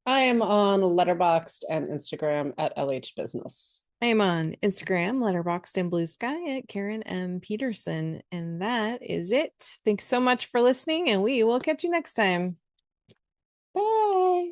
I am on Letterboxd and Instagram at LH Business. I am on Instagram, Letterboxd, and Blue Sky at Karen M. Peterson. And that is it. Thanks so much for listening, and we will catch you next time. Bye.